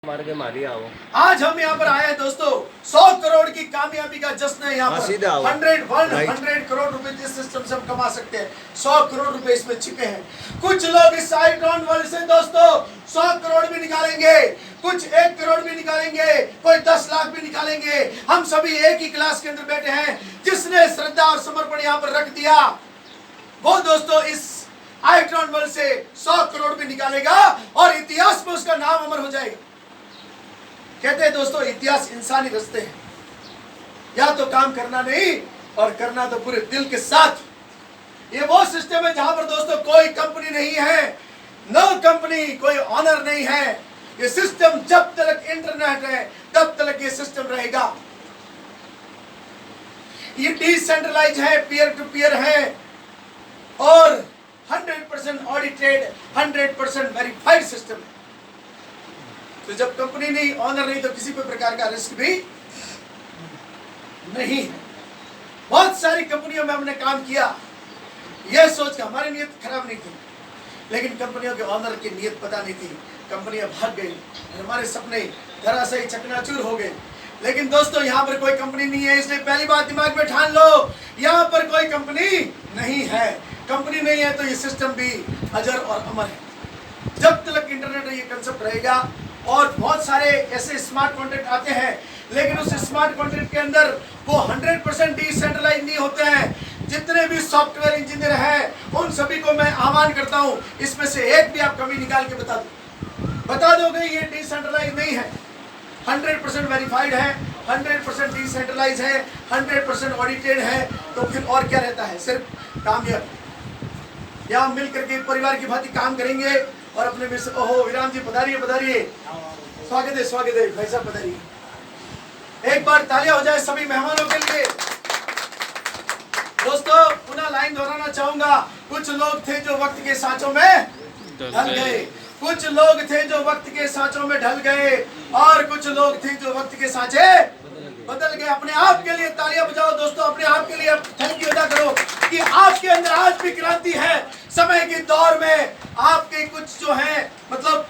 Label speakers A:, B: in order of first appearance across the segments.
A: मार के मारिया हो।
B: आज हम यहाँ पर आए हैं दोस्तों 100 करोड़ की कामयाबी का जश्न है। यहाँ पर 100 करोड़ रुपए जिस सिस्टम से हम कमा सकते हैं 100 करोड़ रुपए इसमें छिपे हैं। कुछ लोग इस आईट्रॉन वर्ल्ड से दोस्तों 100 करोड़ भी निकालेंगे, कुछ 1 करोड़ भी निकालेंगे, कोई 10 लाख भी निकालेंगे। हम सभी एक ही क्लास के अंदर बैठे हैं। जिसने श्रद्धा और समर्पण यहाँ पर रख दिया वो दोस्तों इस आईट्रॉन वर्ल्ड से 100 करोड़ भी निकालेगा और इतिहास में उसका नाम अमर हो जाएगा। कहते हैं दोस्तों इतिहास इंसानी रस्ते हैं, या तो काम करना नहीं और करना तो पूरे दिल के साथ। ये वो सिस्टम है जहां पर दोस्तों कोई कंपनी नहीं है, नो कंपनी, कोई ऑनर नहीं है। ये सिस्टम जब तक इंटरनेट है तब तक ये सिस्टम रहेगा। ये डिसेंट्रलाइज है, पीयर टू पीयर है और 100% ऑडिटेड, 100% वेरीफाइड सिस्टम है। तो जब कंपनी नहीं, ऑनर नहीं, तो किसी भी प्रकार का रिस्क भी नहीं है। बहुत सारी कंपनियों में हमने काम किया, यह सोच के हमारी नीयत खराब नहीं थी, लेकिन कंपनियों के ऑनर की नीयत पता नहीं थी। कंपनियां भाग गई, हमारे सपने धराशायी चकनाचूर हो गए। लेकिन दोस्तों यहाँ पर कोई कंपनी नहीं है, इसलिए पहली बात दिमाग में ठान लो, यहाँ पर कोई कंपनी नहीं है। कंपनी नहीं है तो ये सिस्टम भी अजर और अमर है। जब तक इंटरनेट ये कंसेप्ट रहेगा। और बहुत सारे ऐसे स्मार्ट कॉन्ट्रैक्ट आते हैं, लेकिन उस स्मार्ट कॉन्ट्रैक्ट के अंदर वो 100% डिसेंट्रलाइज नहीं होते हैं। जितने भी सॉफ्टवेयर इंजीनियर हैं उन सभी को मैं आह्वान करता हूं, इसमें से एक भी आप कमी निकाल के बता दोगे ये डिसेंट्रलाइज नहीं है, 100% वेरीफाइड है, 100% डिसेंट्रलाइज है, 100% ऑडिटेड है। तो फिर और क्या रहता है? सिर्फ कामयाब। या मिल करके परिवार की भांति काम करेंगे और अपने में से ओहो विराम जी पधारिए पधारिए, स्वागत है भाई साहब पधारिए। एक बार तालियां हो जाए सभी मेहमानों के लिए। दोस्तों पुनः लाइन दोहराना चाहूंगा। कुछ लोग थे जो वक्त के सांचों में ढल गए, कुछ लोग थे जो वक्त के सांचों में ढल गए और कुछ लोग थे जो वक्त के सांचे बदल गए। अपने आप के लिए तालियां बजाओ दोस्तों, अपने आप के लिए थैंक यू अदा करो कि आपके अंदर आज भी क्रांति है। समय के दौर में आपके कुछ जो है मतलब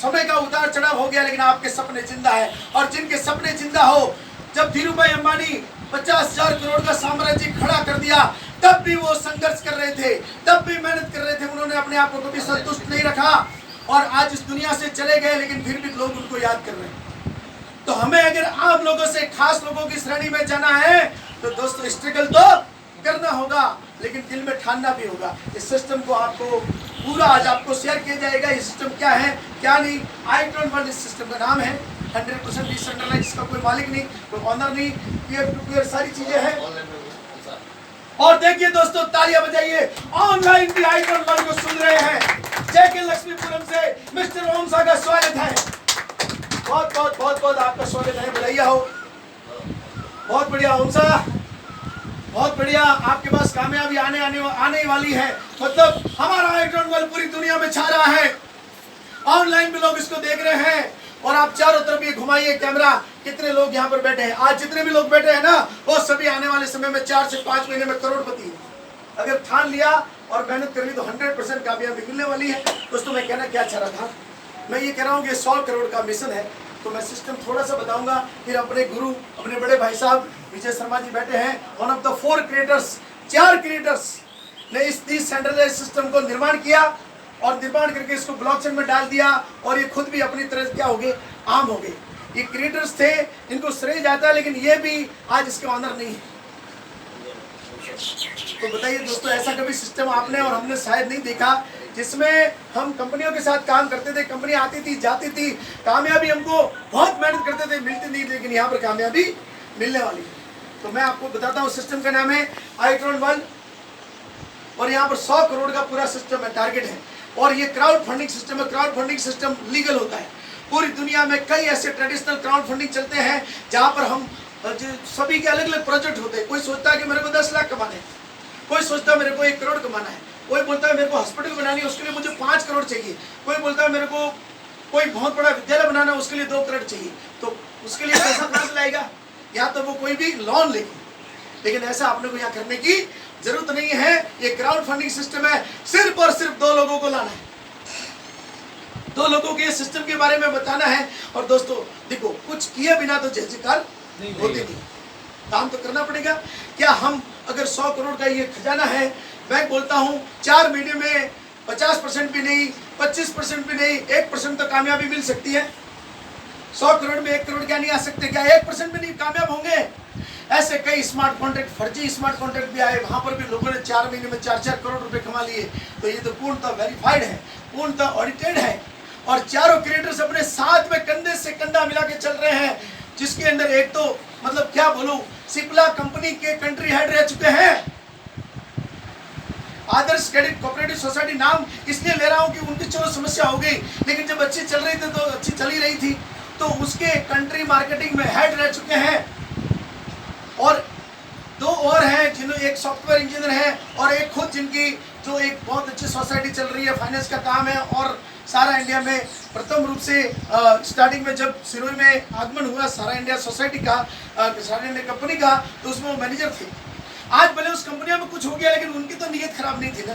B: समय का उतार चढ़ाव हो गया, लेकिन आपके सपने जिंदा है। और जिनके सपने जिंदा हो, जब धीरूभाई अंबानी 50,000 करोड़ का साम्राज्य खड़ा कर दिया तब भी वो संघर्ष कर रहे थे, तब भी मेहनत कर रहे थे। उन्होंने अपने आप को कभी संतुष्ट नहीं रखा और आज इस दुनिया से चले गए, लेकिन फिर भी लोग उनको याद कर रहे हैं। तो हमें अगर आम लोगों से खास लोगों की श्रेणी में जाना है तो दोस्तों स्ट्रगल तो करना होगा, लेकिन दिल में ठानना भी होगा। इस सिस्टम को आपको पूरा आज आपको शेयर किया जाएगा। ये सिस्टम क्या है क्या नहीं। आईट्रॉन वर्ल्ड इस सिस्टम का नाम है। 100% डिसेंट्रलाइज, इसका कोई मालिक नहीं, कोई ऑनर नहीं, पीयर टू पीयर सारी चीजें हैं। और देखिए दोस्तों तालियां बजाइए, ऑनलाइन भी आईट्रॉन वर्ल्ड को सुन रहे हैं। जयके लक्ष्मीपुरम से मिस्टर ओम सा का स्वागत है। बहुत आपका स्वागत है, बधाइयां हो। बहुत बढ़िया ओम सा, बहुत बढ़िया। आपके पास कामयाबी आने वाली है। मतलब हमारा आईट्रॉन वर्ल्ड पूरी दुनिया में छा रहा है। ऑनलाइन भी लोग इसको देख रहे हैं और आप चारों तरफ ये घुमाइए कैमरा, कितने लोग यहाँ पर बैठे हैं। आज जितने भी लोग बैठे हैं ना, वो सभी आने वाले समय में 4 से 5 महीने में करोड़पति हैं। अगर ठान लिया और मेहनत कर ली तो 100% कामयाबी मिलने वाली है। दोस्तों मैं कहना क्या चाह रहा था, मैं ये कह रहा हूँ कि 100 करोड़ का मिशन है। तो मैं सिस्टम थोड़ा सा बताऊंगा, फिर अपने गुरु, अपने बड़े भाई साहब विजय शर्मा जी बैठे हैं, one of the 4 creators, 4 creators ने इस डिसेंट्रलाइज्ड सिस्टम को निर्माण किया और निर्माण करके इसको ब्लॉकचेन में डाल दिया और ये खुद भी अपनी तरह क्या हो गए, आम हो गए। ये क्रिएटर्स थे, इनको श्रेय जाता है, लेकिन ये भी आज इसके ऑनर नहीं है। तो बताइए दोस्तों, ऐसा कभी सिस्टम आपने और हमने शायद नहीं देखा जिसमें हम कंपनियों के साथ काम करते थे, कंपनी आती थी जाती थी, कामयाबी हमको बहुत मेहनत करते थे मिलती नहीं, लेकिन यहाँ पर कामयाबी मिलने वाली है। तो मैं आपको बताता हूँ, सिस्टम का नाम है आईट्रॉन वर्ल्ड और यहाँ पर 100 करोड़ का पूरा सिस्टम है, टारगेट है। और ये क्राउड फंडिंग सिस्टम है। क्राउड फंडिंग सिस्टम लीगल होता है। पूरी दुनिया में कई ऐसे ट्रेडिशनल क्राउड फंडिंग चलते हैं जहाँ पर हम सभी के अलग अलग प्रोजेक्ट होते हैं। कोई सोचता है कि मेरे को 10 लाख कमाने हैं, कोई सोचता है मेरे को 1 करोड़ कमाना है, कोई बोलता है मेरे को हॉस्पिटल बनानी है उसके लिए मुझे 5 करोड़ चाहिए, कोई बोलता है मेरे को कोई बहुत बड़ा विद्यालय बनाना है उसके लिए 2 करोड़ चाहिए। तो उसके लिए पैसा कहाँ से लाएगा? या तो वो कोई भी लोन लेगी, लेकिन ऐसा आपने को यहाँ करने की जरूरत नहीं है। ये क्राउड फंडिंग सिस्टम है, सिर्फ और सिर्फ 2 लोगों को लाना है। तो लोगों के सिस्टम के बारे में बताना है। और दोस्तों देखो, कुछ किए बिना तो जय जयकार होते नहीं, काम तो करना पड़ेगा। क्या हम अगर 100 करोड़ का ये खजाना है, मैं बोलता हूँ 4 महीने में 50% भी नहीं, 25% भी नहीं, 1% तो कामयाबी मिल सकती है। 100 करोड़ में 1 करोड़ क्या नहीं आ सकते? क्या 1% भी नहीं कामयाब होंगे? ऐसे कई स्मार्ट कॉन्ट्रैक्ट, फर्जी स्मार्ट कॉन्ट्रैक्ट भी आए, वहां पर भी लोगों ने 4 महीने में 4-4 करोड़ रुपए कमा लिए। तो ये तो पूर्णतः वेरीफाइड है, पूर्णतः ऑडिटेड है। और चारों क्रिएटर्स अपने साथ में कंधे से कंधा मिला के चल रहे हैं, जिसके अंदर एक तो मतलब क्या बोलूं, सिप्ला कंपनी के कंट्री हेड रह चुके हैं। आदर्श क्रेडिट कोऑपरेटिव सोसाइटी नाम इसलिए ले रहा हूं कि उनकी चलो समस्या हो गई, लेकिन जब अच्छी चल रही थी तो अच्छी चली रही थी, तो उसके कंट्री मार्केटिंग में हेड रह चुके हैं। और 2 और हैं, जिन्हों एक सॉफ्टवेयर इंजीनियर है और एक खुद जिनकी जो एक बहुत अच्छी सोसाइटी चल रही है, फाइनेंस का काम है। और सारा इंडिया में प्रथम रूप से स्टार्टिंग में जब सिरोही में आगमन हुआ सारा इंडिया सोसाइटी का, सारा इंडिया कंपनी का, तो उसमें वो मैनेजर थे। आज भले उस कंपनियों में कुछ हो गया, लेकिन उनकी तो नीयत खराब नहीं थी ना।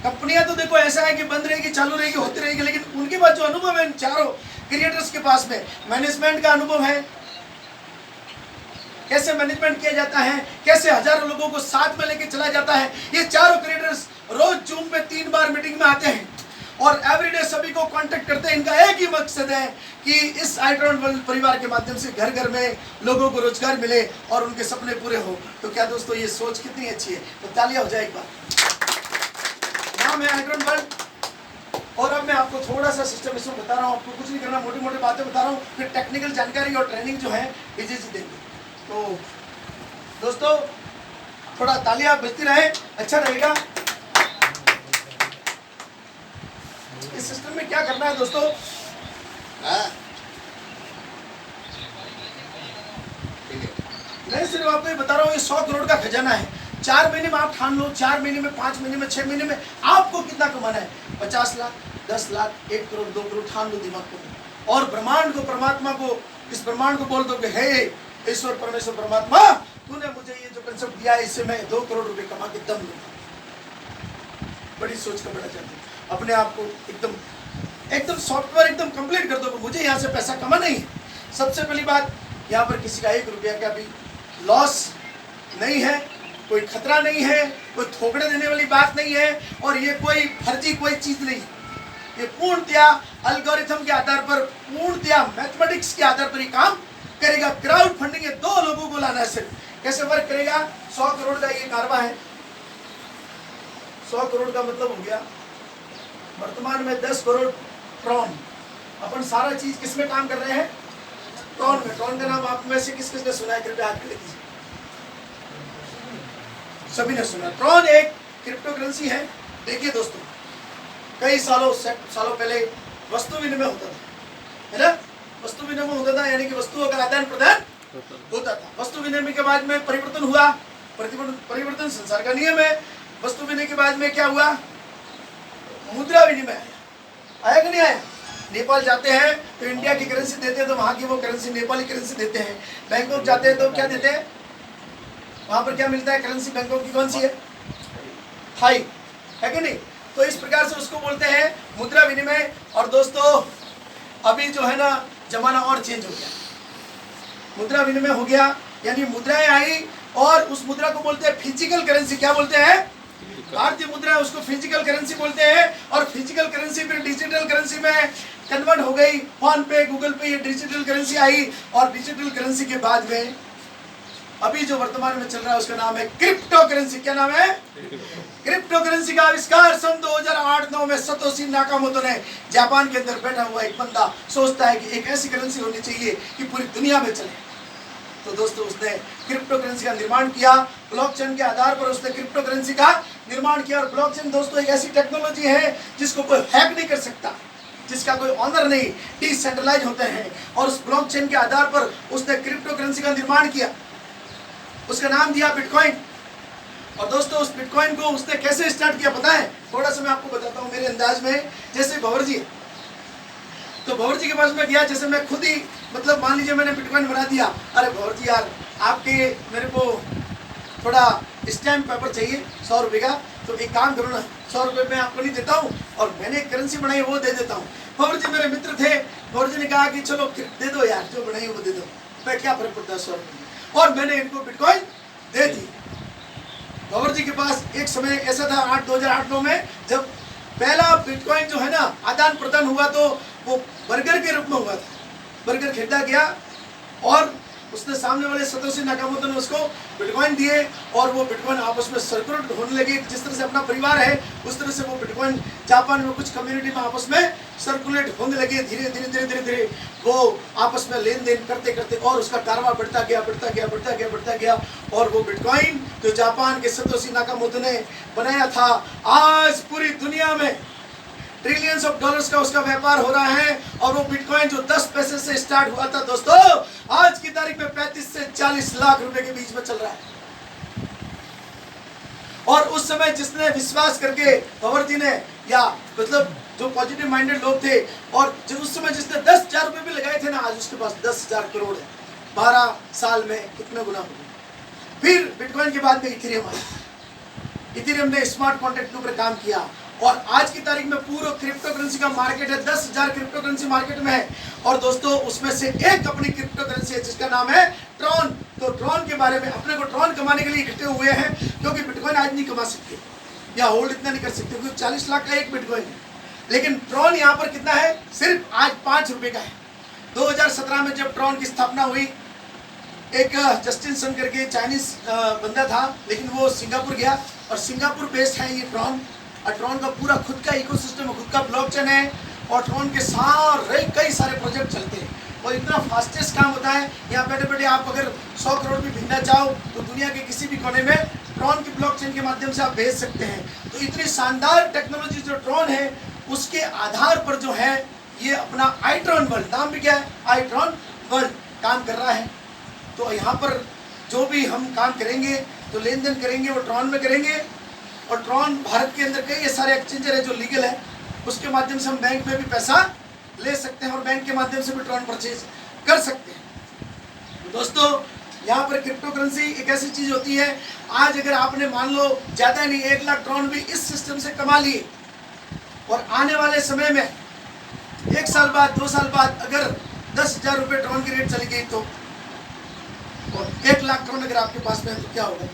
B: कंपनियां तो देखो ऐसा है कि बंद रहेगी, चालू रहेगी, होती रहेगी, लेकिन उनके पास जो अनुभव है, इन चारों क्रिएटर्स के पास में मैनेजमेंट का अनुभव है, कैसे मैनेजमेंट किया जाता है, कैसे हजारों लोगों को साथ में लेके चला जाता है। ये चारों क्रिएटर्स रोज जूम पे 3 बार मीटिंग में आते हैं और एवरीडे सभी को कांटेक्ट करते हैं। इनका एक ही मकसद है कि इस आइट्रॉन वर्ल्ड परिवार के माध्यम से घर घर में लोगों को रोजगार मिले और उनके सपने पूरे हो। तो क्या दोस्तों ये सोच कितनी अच्छी है? तो तालियां हो जाए एक बार। नाम है आइट्रॉन वर्ल्ड। और अब मैं आपको थोड़ा सा सिस्टम इसमें बता रहा हूँ, आपको कुछ नहीं करना, मोटी मोटी बातें बता रहा हूँ, फिर टेक्निकल जानकारी और ट्रेनिंग जो है विजय जी देंगे। तो दोस्तों थोड़ा तालियां बजती रहे, अच्छा रहेगा। इस सिस्टम में क्या करना है दोस्तों, मैं सिर्फ आपको ये बता रहा हूँ, ये 100 करोड़ का खजाना है। 4 महीने में आप ठान लो, 4 महीने में, 5 महीने में, 6 महीने में आपको कितना कमाना है। 50 लाख, 10 लाख, 1 करोड़, 2 करोड़ ठान लो दिमाग को, और ब्रह्मांड को, परमात्मा को, इस ब्रह्मांड को बोल दो कि हे ईश्वर परमेश्वर परमात्मा, तूने मुझे ये जो कंसेप्ट दिया है, इससे मैं 2 करोड़ रुपए कमा के दम लूंगा। बड़ी सोच का बड़ा चाहते हैं अपने आप को एकदम सॉफ्टवेयर एकदम कंप्लीट कर दो, मुझे यहाँ से पैसा कमाना ही है। सबसे पहली बात, यहाँ पर किसी का 1 रुपया का भी लॉस नहीं है, कोई खतरा नहीं है, कोई थोपड़े देने वाली बात नहीं है, और ये कोई फर्जी कोई चीज नहीं। ये पूर्णतया एल्गोरिथम के आधार पर, पूर्णतया मैथमेटिक्स के आधार पर ये काम करेगा। क्राउड फंडिंग है, 2 लोगों को लाना है सिर्फ। कैसे वर्क करेगा? 100 करोड़ का ये कारवा है। 100 करोड़ का मतलब हो गया वर्तमान में 10 करोड़ ट्रॉन। अपन सारा चीज किस में काम कर रहे हैं? ट्रॉन में। ट्रॉन का नाम आप में से किस किसने सुना है? कृपया हाथ खड़े कीजिए। सभी ने सुना। ट्रॉन एक क्रिप्टो करेंसी है। देखिए दोस्तों, कई सालों पहले वस्तु विनिमय होता था, है ना? वस्तु विनिमय होता था, यानी कि वस्तुओं का आदान प्रदान होता था। वस्तु विनिमय के बाद में परिवर्तन हुआ, परिवर्तन संसार का नियम है। वस्तु विनिमय के बाद में क्या हुआ? मुद्रा विनिमय आया कि नहीं आया? नेपाल जाते हैं तो इंडिया की करेंसी देते हैं, तो वहां की वो करेंसी नेपाली करेंसी देते हैं। बैंकॉक जाते हैं तो क्या देते हैं? वहां पर क्या मिलता है? करेंसी बैंकॉक की कौन सी है? थाई, है कि नहीं? तो इस प्रकार से उसको बोलते हैं मुद्रा विनिमय। और दोस्तों अभी जो है ना, जमाना और चेंज हो गया, मुद्रा विनिमय हो गया, यानी मुद्राएं आई, और उस मुद्रा को बोलते हैं फिजिकल करेंसी। क्या बोलते हैं? भारतीय मुद्रा, उसको फिजिकल करेंसी बोलते हैं। और फिजिकल करेंसी फिर डिजिटल करेंसी में कन्वर्ट हो गई। फोन पे, गूगल पे, ये डिजिटल करेंसी आई। और डिजिटल करेंसी के बाद में अभी जो वर्तमान में चल रहा है उसका नाम है क्रिप्टो करेंसी। क्या नाम है? क्रिप्टो करेंसी का आविष्कार सन 2008-9 में सतोशी नाकामोतो ने, जापान के अंदर बैठा हुआ एक बंदा सोचता है कि एक ऐसी करेंसी होनी चाहिए कि पूरी दुनिया में चले। तो दोस्तों उसने क्रिप्टो करेंसी का निर्माण किया। ब्लॉकचेन के आधार पर उसने क्रिप्टो करेंसी का निर्माण किया। और ब्लॉकचेन दोस्तों एक ऐसी टेक्नोलॉजी है जिसको कोई हैक नहीं कर सकता, जिसका कोई ऑनर नहीं, डिसेंट्रलाइज होते हैं। और उस ब्लॉकचेन के आधार पर उसने क्रिप्टो करेंसी का निर्माण किया, उसका नाम दिया बिटकॉइन। और दोस्तों उस बिटकॉइन को उसने कैसे स्टार्ट किया पता है? थोड़ा सा मैं आपको बताता हूँ मेरे अंदाज में। जैसे भंवर जी, तो भंवर जी के पास में गया, जैसे मैं खुद ही मतलब मान लीजिए मैंने बिटकॉइन बना दिया। अरे भंवर जी यार, आपके मेरे को थोड़ा स्टैम्प पेपर चाहिए 100 रुपये का, तो एक काम करो ना, 100 रुपये मैं आपको नहीं देता हूँ और मैंने एक करेंसी बनाई वो दे देता हूँ। फवर जी मेरे मित्र थे, फवर जी ने कहा कि चलो दे दो यार, जो बनाई वो दे दो, मैं क्या फर्क पड़ता है 100 रुपये, और मैंने इनको बिटकॉइन दे दी। फवर जी के पास एक समय ऐसा था 2008-9 में, जब पहला बिटकॉइन जो है ना आदान प्रदान हुआ तो वो बर्गर के रूप में हुआ था। बर्गर खरीदा गया और उसने सामने वाले सतोशी नाकामोतो ने उसको बिटकॉइन दिए और वो बिटकॉइन आपस में सर्कुलेट होने लगे। जिस तरह से अपना परिवार है उस तरह से वो बिटकॉइन जापान में कुछ कम्युनिटी में आपस में सर्कुलेट होने लगे। धीरे धीरे धीरे धीरे धीरे वो आपस में लेन देन करते करते और उसका कारवा बढ़ता गया बढ़ता गया बढ़ता गया बढ़ता गया और वो बिटकॉइन जो जापान के सतोशी नाकामोतो ने बनाया था, आज पूरी दुनिया में ट्रिलियंस ऑफ डॉलर्स का उसका व्यापार हो रहा है। और वो बिटकॉइन जो 10 पैसे से स्टार्ट हुआ था दोस्तों, आज की तारीख में 35 से 40 लाख रुपए के बीच में चल रहा है। और उस समय जिसने विश्वास करके पवर जी ने, या मतलब जो पॉजिटिव माइंडेड लोग थे, और जो उस समय जिसने 10,000 रुपए भी लगाए थे ना, आज उसके पास 10,000 करोड़ है। 12 साल में कितने गुना हो गए। फिर बिटकॉइन के बाद में इथेरियम आया। इथेरियम ने स्मार्ट कॉन्ट्रैक्ट के ऊपर काम किया और आज की तारीख में पूरा क्रिप्टो करेंसी का मार्केट है। 10,000 क्रिप्टो करेंसी मार्केट में है और दोस्तों उसमें से एक अपनी क्रिप्टो करेंसी है जिसका नाम है ट्रॉन। तो ट्रॉन के बारे में, अपने को ट्रॉन कमाने के लिए इकट्ठे हुए हैं, क्योंकि बिटकॉइन आज नहीं कमा सकते या होल्ड इतना नहीं कर सकते, क्योंकि 40 लाख का एक बिटकॉइन है। लेकिन ट्रॉन यहाँ पर कितना है, सिर्फ आज 5 रुपए का है। 2017 में जब ट्रॉन की स्थापना हुई, एक जस्टिन सन करके चाइनीज बंदा था, लेकिन वो सिंगापुर गया और सिंगापुर बेस्ड है ये ट्रॉन। और ट्रॉन का पूरा खुद का इकोसिस्टम, खुद का ब्लॉकचेन है और ट्रॉन के सारे कई सारे प्रोजेक्ट चलते हैं और इतना फास्टेस्ट काम होता है। यहाँ बैठे बैठे आप अगर 100 करोड़ भी भेजना चाहो तो दुनिया के किसी भी कोने में ट्रॉन की ब्लॉकचेन के माध्यम से आप भेज सकते हैं। तो इतनी शानदार टेक्नोलॉजी जो ट्रॉन है उसके आधार पर जो है ये अपना आईट्रॉन वर्ल्ड, नाम भी क्या है, आईट्रॉन वर्ल्ड काम कर रहा है। तो यहाँ पर जो भी हम काम करेंगे तो लेन देन करेंगे वो ट्रॉन में करेंगे। और ट्रॉन भारत के अंदर कई सारे एक्सचेंजर है जो लीगल है, उसके माध्यम से हम बैंक में भी पैसा ले सकते हैं और बैंक के माध्यम से भी ट्रॉन परचेज कर सकते हैं। दोस्तों यहाँ पर क्रिप्टो करेंसी एक ऐसी चीज होती है, आज अगर आपने मान लो ज्यादा नहीं 1 लाख ट्रॉन भी इस सिस्टम से कमा लिए और आने वाले समय में 1 साल बाद 2 साल बाद अगर 10,000 रुपये ट्रॉन की रेट चली गई तो, और 1 लाख ट्रॉन अगर आपके पास में है तो क्या होगा।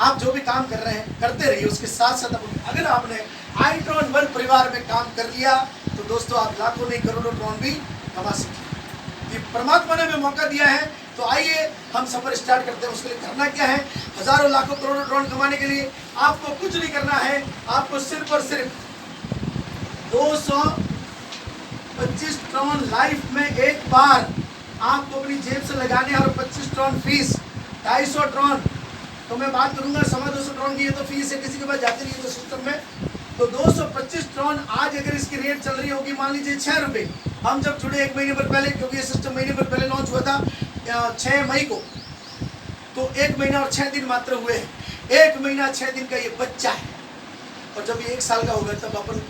B: आप जो भी काम कर रहे हैं करते रहिए, उसके साथ साथ अगर आपने आईट्रॉन वर्ल्ड परिवार में काम कर लिया तो दोस्तों आप लाखों नहीं करोड़ों ट्रॉन भी कमा सकते। ये परमात्मा ने हमें मौका दिया है, तो आइए हम सफर स्टार्ट करते हैं। उसके लिए करना क्या है, हजारों लाखों करोड़ों ट्रॉन कमाने के लिए आपको कुछ नहीं करना है। आपको सिर्फ और सिर्फ 225 ट्रॉन लाइफ में एक बार आपको अपनी जेब से लगाने और 25 ट्रॉन फीस, 250 ट्रॉन। तो मैं बात करूंगा 250 ट्रॉन की, ये तो फीस है, किसी के पास जाती नहीं है तो सिस्टम में। तो 225 ट्रॉन आज अगर इसकी रेट चल रही होगी मान लीजिए 6 रुपये, हम जब जुड़े 1 महीने पर पहले, क्योंकि ये सिस्टम महीने पर पहले लॉन्च हुआ था 6 मई को, तो 1 महीना और 6 दिन मात्र हुए हैं। 1 महीना 6 दिन का ये बच्चा है और जब ये 1 साल का होगा तब अपन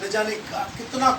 B: न जाने कितना